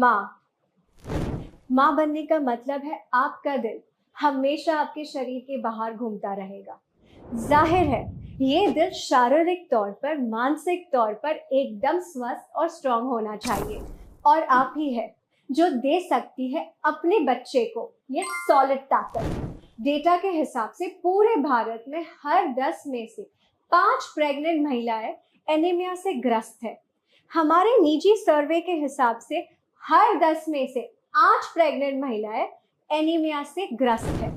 माँ। माँ बनने का मतलब है आपका दिल हमेशा आपके शरीर के बाहर घूमता रहेगा। जाहिर है ये दिल शारीरिक तौर पर, मानसिक तौर पर एकदम स्वस्थ और स्ट्रांग होना चाहिए, और आप ही है जो दे सकती है अपने बच्चे को ये सॉलिड ताकत। डेटा के हिसाब से पूरे भारत में हर 10 में से 5 प्रेग्नेंट महिलाएं एनीमिया से ग्रस्त है। हमारे निजी सर्वे के हिसाब से हर 10 में से 8 प्रेग्नेंट महिलाएं एनीमिया से ग्रस्त है।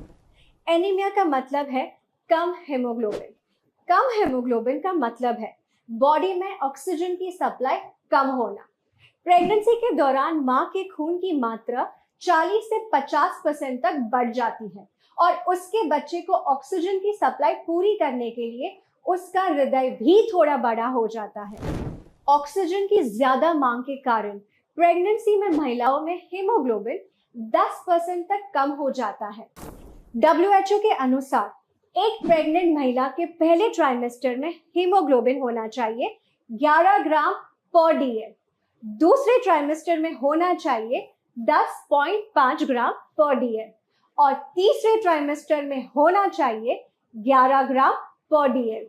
एनीमिया का मतलब है कम हेमोग्लोबिन। कम हेमोग्लोबिन का मतलब है बॉडी में ऑक्सीजन की सप्लाई कम होना। प्रेगनेंसी के दौरान माँ के खून की मात्रा 40 से 50% तक बढ़ जाती है, और उसके बच्चे को ऑक्सीजन की सप्लाई पूरी करने के लिए उसका हृदय भी थोड़ा बड़ा हो जाता है। ऑक्सीजन की ज्यादा मांग के कारण प्रेगनेंसी में महिलाओं में हेमोग्लोबिन 10% तक कम हो जाता है। WHO के अनुसार एक प्रेग्नेंट महिला के पहले ट्राइमेस्टर में हीमोग्लोबिन होना चाहिए 11 ग्राम पर DL, दूसरे ट्राइमेस्टर में होना चाहिए 10.5 ग्राम पर DL, और तीसरे ट्राइमेस्टर में होना चाहिए 11 ग्राम पर DL।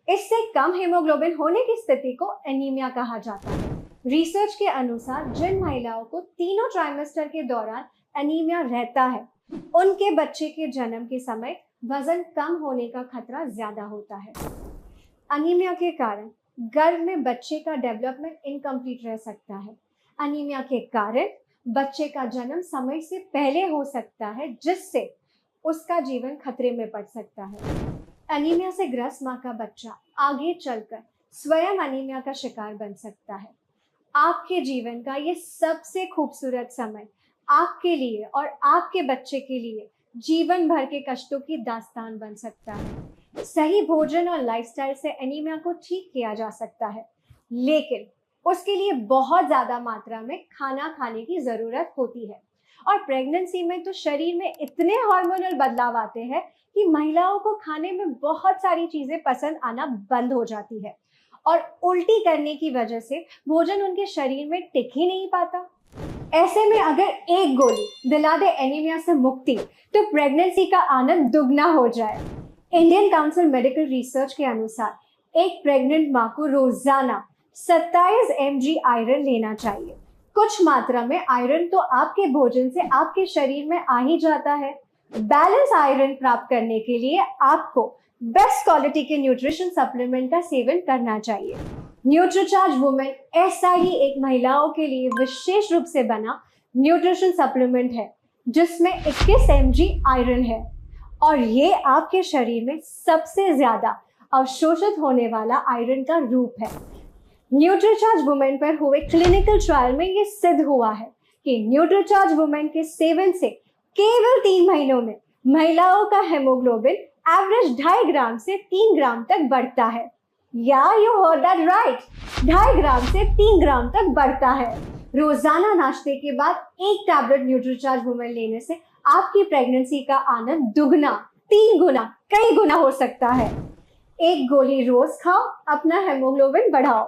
इससे कम हीमोग्लोबिन होने की स्थिति को एनीमिया कहा जाता है। रिसर्च के अनुसार जिन महिलाओं को तीनों ट्राइमेस्टर के दौरान एनीमिया रहता है, उनके बच्चे के जन्म के समय वजन कम होने का खतरा ज्यादा होता है। एनीमिया के कारण गर्भ में बच्चे का डेवलपमेंट इनकम्प्लीट रह सकता है। एनीमिया के कारण बच्चे का जन्म समय से पहले हो सकता है, जिससे उसका जीवन खतरे में पड़ सकता है। एनीमिया से ग्रस्त माँ का बच्चा आगे चलकर स्वयं एनीमिया का शिकार बन सकता है। आपके जीवन का ये सबसे खूबसूरत समय आपके लिए और आपके बच्चे के लिए जीवन भर के कष्टों की दास्तान बन सकता है। सही भोजन और लाइफस्टाइल से एनीमिया को ठीक किया जा सकता है, लेकिन उसके लिए बहुत ज्यादा मात्रा में खाना खाने की जरूरत होती है। और प्रेगनेंसी में तो शरीर में इतने हार्मोनल बदलाव आते हैं कि महिलाओं को खाने में बहुत सारी चीजें पसंद आना बंद हो जाती है, और उल्टी करने की वजह से भोजन उनके शरीर में टिक ही नहीं पाता। ऐसे में अगर एक गोली दिला दे एनीमिया से मुक्ति, तो प्रेगनेंसी का आनंद दुगना हो जाए। इंडियन काउंसिल मेडिकल रिसर्च के अनुसार एक प्रेग्नेंट माँ को रोजाना 27 mg आयरन लेना चाहिए। कुछ मात्रा में आयरन तो आपके भोजन से आपके शरीर में आ ही जाता है। बैलेंस आयरन प्राप्त करने के लिए आपको बेस्ट क्वालिटी के न्यूट्रिशन सप्लीमेंट का सेवन करना चाहिए। न्यूट्रीचार्ज वुमेन ऐसा ही एक महिलाओं के लिए विशेष रूप से बना न्यूट्रिशन सप्लीमेंट है, जिसमें 21 mg आयरन है, और ये आपके शरीर में सबसे ज्यादा अवशोषित होने वाला आयरन का रूप है। न्यूट्रीचार्ज वुमेन पर हुए क्लिनिकल ट्रायल में ये सिद्ध हुआ है कि न्यूट्रीचार्ज वुमेन के सेवन से केवल 3 महीनों में महिलाओं का हेमोग्लोबिन एवरेज 2.5 ग्राम से 3 ग्राम तक बढ़ता है। या यू हर्ड दैट राइट, 2.5 ग्राम से 3 ग्राम तक बढ़ता है। रोजाना नाश्ते के बाद एक टैबलेट न्यूट्रीचार्ज वुमेन लेने से आपकी प्रेगनेंसी का आनंद दुगना, 3 गुना, कई गुना हो सकता है। एक गोली रोज खाओ, अपना हेमोग्लोबिन बढ़ाओ।